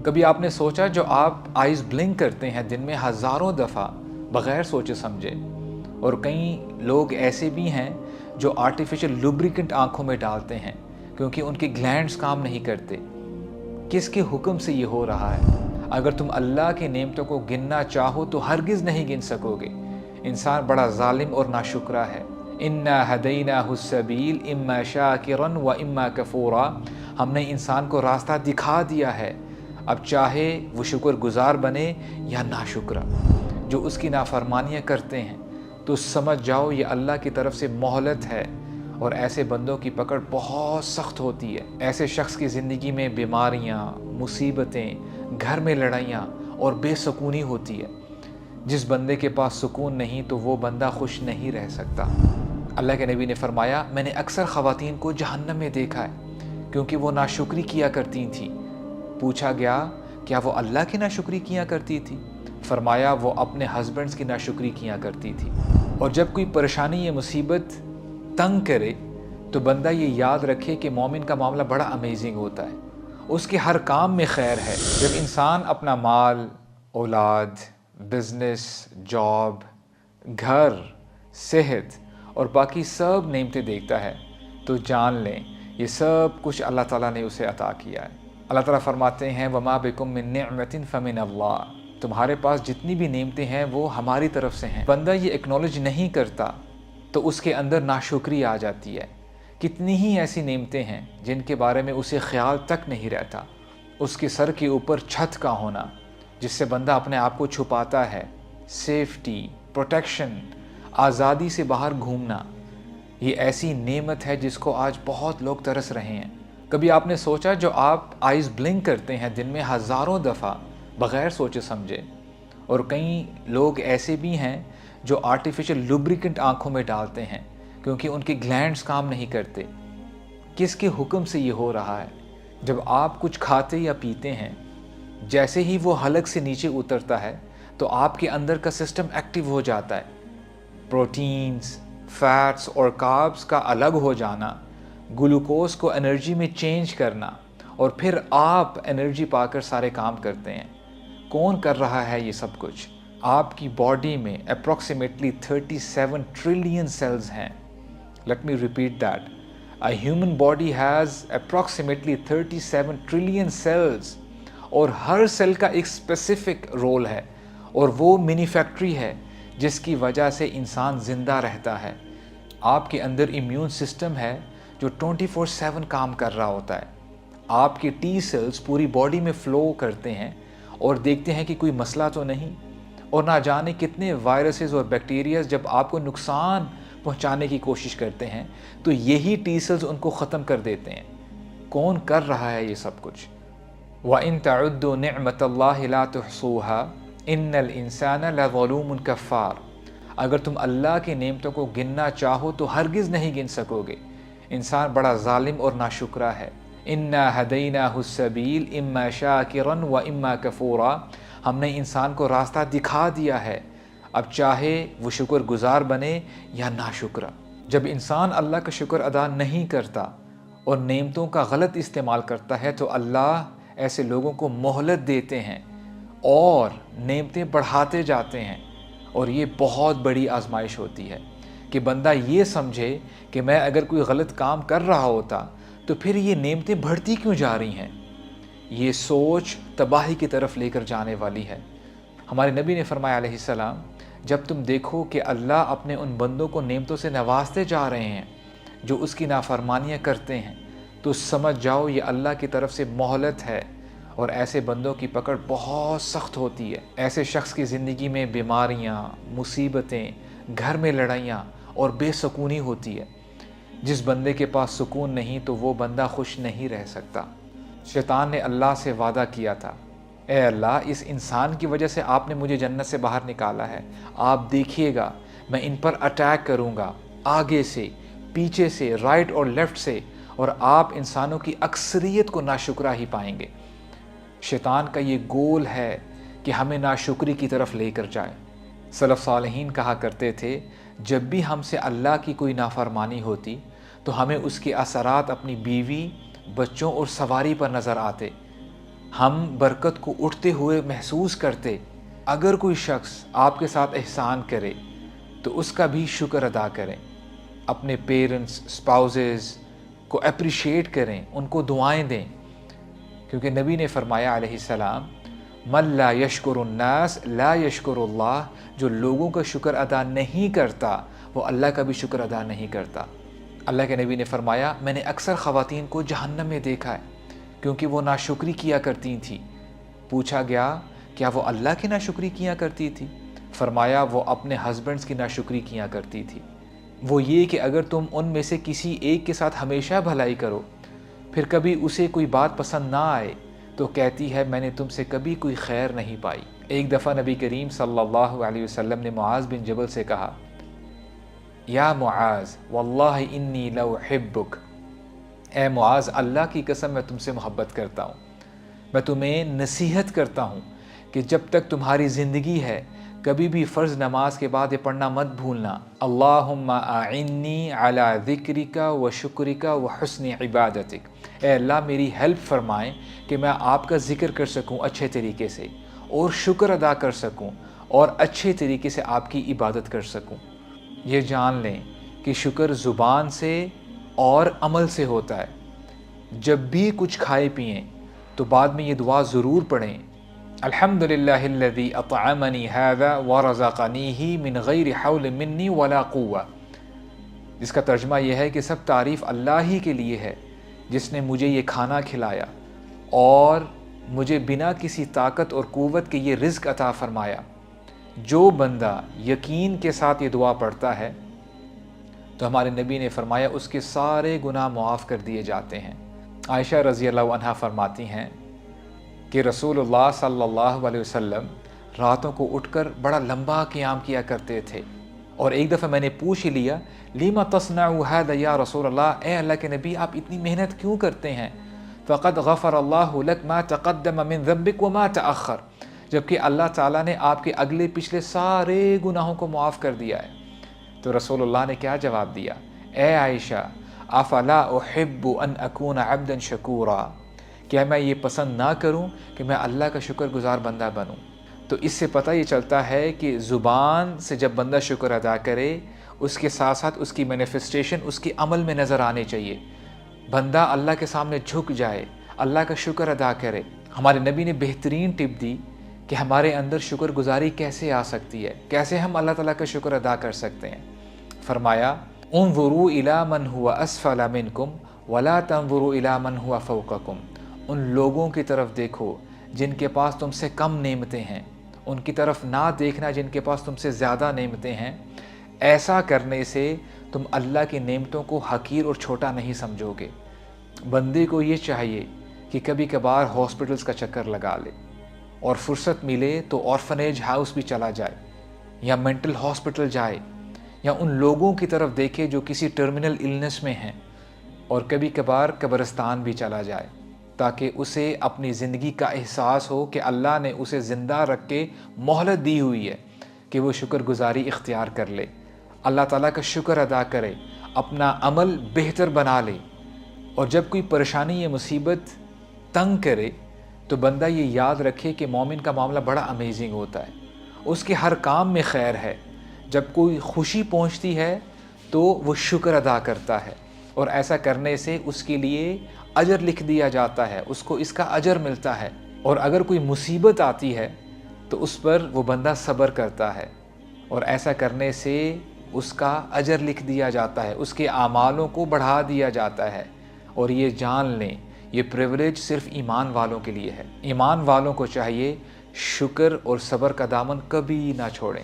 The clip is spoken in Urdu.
کبھی آپ نے سوچا جو آپ آئیز بلنک کرتے ہیں دن میں ہزاروں دفعہ بغیر سوچے سمجھے، اور کئی لوگ ایسے بھی ہیں جو آرٹیفیشل لوبریکنٹ آنکھوں میں ڈالتے ہیں کیونکہ ان کے گلینڈز کام نہیں کرتے، کس کے حکم سے یہ ہو رہا ہے؟ اگر تم اللہ کی نعمتوں کو گننا چاہو تو ہرگز نہیں گن سکو گے۔ انسان بڑا ظالم اور ناشکرا ہے۔ اِنَّا هَدَيْنَاهُ السَّبِيلَ إِمَّا شَاكِرًا وَإِمَّا كَفُورًا، ہم نے انسان کو راستہ دکھا دیا ہے، اب چاہے وہ شکر گزار بنے یا ناشکرا۔ جو اس کی نافرمانیاں کرتے ہیں تو سمجھ جاؤ یہ اللہ کی طرف سے مہلت ہے، اور ایسے بندوں کی پکڑ بہت سخت ہوتی ہے۔ ایسے شخص کی زندگی میں بیماریاں، مصیبتیں، گھر میں لڑائیاں اور بے سکونی ہوتی ہے۔ جس بندے کے پاس سکون نہیں تو وہ بندہ خوش نہیں رہ سکتا۔ اللہ کے نبی نے فرمایا، میں نے اکثر خواتین کو جہنم میں دیکھا ہے کیونکہ وہ ناشکری کیا کرتی تھیں۔ پوچھا گیا کیا وہ اللہ کی ناشکری کیا کرتی تھی؟ فرمایا وہ اپنے ہسبینڈز کی ناشکری کیا کرتی تھی۔ اور جب کوئی پریشانی یا مصیبت تنگ کرے تو بندہ یہ یاد رکھے کہ مومن کا معاملہ بڑا امیزنگ ہوتا ہے، اس کے ہر کام میں خیر ہے۔ جب انسان اپنا مال، اولاد، بزنس، جاب، گھر، صحت اور باقی سب نعمتیں دیکھتا ہے تو جان لیں یہ سب کچھ اللہ تعالیٰ نے اسے عطا کیا ہے۔ اللہ تعالیٰ فرماتے ہیں وَمَا بِكُم مِّن نِعْمَةٍ فَمِنَ اللَّهِ، تمہارے پاس جتنی بھی نعمتیں ہیں وہ ہماری طرف سے ہیں۔ بندہ یہ اکنالج نہیں کرتا تو اس کے اندر ناشکری آ جاتی ہے۔ کتنی ہی ایسی نعمتیں ہیں جن کے بارے میں اسے خیال تک نہیں رہتا۔ اس کے سر کے اوپر چھت کا ہونا جس سے بندہ اپنے آپ کو چھپاتا ہے، سیفٹی، پروٹیکشن، آزادی سے باہر گھومنا، یہ ایسی نعمت ہے جس کو آج بہت لوگ ترس رہے ہیں۔ کبھی آپ نے سوچا جو آپ آئیز بلنک کرتے ہیں دن میں ہزاروں دفعہ بغیر سوچے سمجھے، اور کئی لوگ ایسے بھی ہیں جو آرٹیفیشل لوبریکنٹ آنکھوں میں ڈالتے ہیں کیونکہ ان کے گلینڈز کام نہیں کرتے، کس کے حکم سے یہ ہو رہا ہے؟ جب آپ کچھ کھاتے یا پیتے ہیں، جیسے ہی وہ حلق سے نیچے اترتا ہے تو آپ کے اندر کا سسٹم ایکٹیو ہو جاتا ہے۔ پروٹینز، فیٹس اور کاربز کا الگ ہو جانا، گلوکوز کو انرجی میں چینج کرنا، اور پھر آپ انرجی پا کر سارے کام کرتے ہیں۔ کون کر رہا ہے یہ سب کچھ؟ آپ کی باڈی میں اپروکسیمیٹلی 37 ٹریلین سیلز ہیں۔ Let me repeat that. A human body has approximately 37 trillion cells، اور ہر سیل کا ایک اسپیسیفک رول ہے، اور وہ منی فیکٹری ہے جس کی وجہ سے انسان زندہ رہتا ہے۔ آپ کے اندر امیون سسٹم ہے جو 24/7 کام کر رہا ہوتا ہے۔ آپ کے ٹی سیلز پوری باڈی میں فلو کرتے ہیں اور دیکھتے ہیں کہ کوئی مسئلہ تو نہیں، اور نہ جانے کتنے وائرسز اور بیکٹیریاز جب آپ کو نقصان پہنچانے کی کوشش کرتے ہیں تو یہی ٹی سیلز ان کو ختم کر دیتے ہیں۔ کون کر رہا ہے یہ سب کچھ؟ وَإِن تَعُدُّوا نِعْمَةَ اللَّهِ لَا تُحْصُوهَا إِنَّ الْإِنسَانَ لَظَلُومٌ كَفَّارٌ، اگر تم اللہ کی نعمتوں کو گننا چاہو تو ہرگز نہیں گن سکو گے۔ انسان بڑا ظالم اور ناشکرا ہے۔ إِنَّا هَدَيْنَاهُ السَّبِيلَ إِمَّا شَاكِرًا وَإِمَّا كَفُورًا، ہم نے انسان کو راستہ دکھا دیا ہے، اب چاہے وہ شکر گزار بنے یا ناشکرا۔ جب انسان اللہ کا شکر ادا نہیں کرتا اور نعمتوں کا غلط استعمال کرتا ہے تو اللہ ایسے لوگوں کو مہلت دیتے ہیں اور نعمتیں بڑھاتے جاتے ہیں، اور یہ بہت بڑی آزمائش ہوتی ہے کہ بندہ یہ سمجھے کہ میں اگر کوئی غلط کام کر رہا ہوتا تو پھر یہ نعمتیں بڑھتی کیوں جا رہی ہیں۔ یہ سوچ تباہی کی طرف لے کر جانے والی ہے۔ ہمارے نبی نے فرمایا علیہ السلام، جب تم دیکھو کہ اللہ اپنے ان بندوں کو نعمتوں سے نوازتے جا رہے ہیں جو اس کی نافرمانیاں کرتے ہیں تو سمجھ جاؤ یہ اللہ کی طرف سے مہلت ہے، اور ایسے بندوں کی پکڑ بہت سخت ہوتی ہے۔ ایسے شخص کی زندگی میں بیماریاں، مصیبتیں، گھر میں لڑائیاں اور بے سکونی ہوتی ہے۔ جس بندے کے پاس سکون نہیں تو وہ بندہ خوش نہیں رہ سکتا۔ شیطان نے اللہ سے وعدہ کیا تھا، اے اللہ اس انسان کی وجہ سے آپ نے مجھے جنت سے باہر نکالا ہے، آپ دیکھیے گا میں ان پر اٹیک کروں گا، آگے سے، پیچھے سے، رائٹ اور لیفٹ سے، اور آپ انسانوں کی اکثریت کو ناشکرا ہی پائیں گے۔ شیطان کا یہ گول ہے کہ ہمیں ناشکری کی طرف لے کر جائے۔ سلف صالحین کہا کرتے تھے جب بھی ہم سے اللہ کی کوئی نافرمانی ہوتی تو ہمیں اس کے اثرات اپنی بیوی، بچوں اور سواری پر نظر آتے۔ ہم برکت کو اٹھتے ہوئے محسوس کرتے۔ اگر کوئی شخص آپ کے ساتھ احسان کرے تو اس کا بھی شکر ادا کریں، اپنے پیرنٹس، اسپاؤزز کو اپریشیٹ کریں، ان کو دعائیں دیں، کیونکہ نبی نے فرمایا علیہ السلام من لا یشکر الناس لا یشکر اللہ، جو لوگوں کا شکر ادا نہیں کرتا وہ اللہ کا بھی شکر ادا نہیں کرتا۔ اللہ کے نبی نے فرمایا میں نے اکثر خواتین کو جہنم میں دیکھا ہے کیونکہ وہ ناشکری کیا کرتی تھیں۔ پوچھا گیا کیا وہ اللہ کی ناشکری کیا کرتی تھی؟ فرمایا وہ اپنے ہسبینڈز کی ناشکری کیا کرتی تھی۔ وہ یہ کہ اگر تم ان میں سے کسی ایک کے ساتھ ہمیشہ بھلائی کرو، پھر کبھی اسے کوئی بات پسند نہ آئے تو کہتی ہے میں نے تم سے کبھی کوئی خیر نہیں پائی۔ ایک دفعہ نبی کریم صلی اللہ علیہ وسلم نے معاذ بن جبل سے کہا یا معاذ واللہ انی لأحبک، اے معاذ اللہ کی قسم میں تم سے محبت کرتا ہوں، میں تمہیں نصیحت کرتا ہوں کہ جب تک تمہاری زندگی ہے کبھی بھی فرض نماز کے بعد یہ پڑھنا مت بھولنا، اللہم اعنی علی ذکرک و شکرک و حسن عبادتک، اے اللہ میری ہیلپ فرمائیں کہ میں آپ کا ذکر کر سکوں اچھے طریقے سے اور شکر ادا کر سکوں اور اچھے طریقے سے آپ کی عبادت کر سکوں۔ یہ جان لیں کہ شکر زبان سے اور عمل سے ہوتا ہے۔ جب بھی کچھ کھائے پئیں تو بعد میں یہ دعا ضرور پڑھیں، الحمدللہ الذی اطعمنی ھذا ورزقنیہ من غیر حول منی ولا قوہ، جس کا ترجمہ یہ ہے کہ سب تعریف اللہ ہی کے لیے ہے جس نے مجھے یہ کھانا کھلایا اور مجھے بنا کسی طاقت اور قوت کے یہ رزق عطا فرمایا۔ جو بندہ یقین کے ساتھ یہ دعا پڑھتا ہے تو ہمارے نبی نے فرمایا اس کے سارے گناہ معاف کر دیے جاتے ہیں۔ عائشہ رضی اللہ عنہا فرماتی ہیں کہ رسول اللہ صلی اللہ علیہ وسلم راتوں کو اٹھ کر بڑا لمبا قیام کیا کرتے تھے، اور ایک دفعہ میں نے پوچھ ہی لیا لما تصنع ھذا یا رسول اللہ، اے اللہ کے نبی آپ اتنی محنت کیوں کرتے ہیں؟ فقد غفر اللہ لک ما تقدم من ذنبک وما تأخر، جبکہ اللہ تعالیٰ نے آپ کے اگلے پچھلے سارے گناہوں کو معاف کر دیا ہے۔ تو رسول اللہ نے کیا جواب دیا؟ اے عائشہ افلا احب ان اکون عبدا شکورا، کیا میں یہ پسند نہ کروں کہ میں اللہ کا شکر گزار بندہ بنوں؟ تو اس سے پتہ یہ چلتا ہے کہ زبان سے جب بندہ شکر ادا کرے اس کے ساتھ ساتھ اس کی مینیفسٹیشن اس کے عمل میں نظر آنے چاہیے۔ بندہ اللہ کے سامنے جھک جائے، اللہ کا شکر ادا کرے۔ ہمارے نبی نے بہترین ٹپ دی کہ ہمارے اندر شکر گزاری کیسے آ سکتی ہے، کیسے ہم اللہ تعالیٰ کا شکر ادا کر سکتے ہیں۔ فرمایا انظروا الی من هو اسفل منکم ولا تنظروا الی من هو فوقکم، ان لوگوں کی طرف دیکھو جن کے پاس تم سے کم نعمتیں ہیں، ان کی طرف نہ دیکھنا جن کے پاس تم سے زیادہ نعمتیں ہیں۔ ایسا کرنے سے تم اللہ کی نعمتوں کو حقیر اور چھوٹا نہیں سمجھو گے۔ بندے کو یہ چاہیے کہ کبھی کبھار ہاسپٹلز کا چکر لگا لے، اور فرصت ملے تو آرفنیج ہاؤس بھی چلا جائے یا مینٹل ہاسپٹل جائے، یا ان لوگوں کی طرف دیکھے جو کسی ٹرمینل النس میں ہیں، اور کبھی کبھار قبرستان بھی چلا جائے تاکہ اسے اپنی زندگی کا احساس ہو کہ اللہ نے اسے زندہ رکھ کے مہلت دی ہوئی ہے کہ وہ شکر گزاری اختیار کر لے، اللہ تعالیٰ کا شکر ادا کرے، اپنا عمل بہتر بنا لے۔ اور جب کوئی پریشانی یا مصیبت تنگ کرے تو بندہ یہ یاد رکھے کہ مومن کا معاملہ بڑا امیزنگ ہوتا ہے، اس کے ہر کام میں خیر ہے۔ جب کوئی خوشی پہنچتی ہے تو وہ شکر ادا کرتا ہے، اور ایسا کرنے سے اس کے لیے اجر لکھ دیا جاتا ہے، اس کو اس کا اجر ملتا ہے۔ اور اگر کوئی مصیبت آتی ہے تو اس پر وہ بندہ صبر کرتا ہے، اور ایسا کرنے سے اس کا اجر لکھ دیا جاتا ہے، اس کے اعمالوں کو بڑھا دیا جاتا ہے۔ اور یہ جان لیں یہ پریولیج صرف ایمان والوں کے لیے ہے۔ ایمان والوں کو چاہیے شکر اور صبر کا دامن کبھی نہ چھوڑیں۔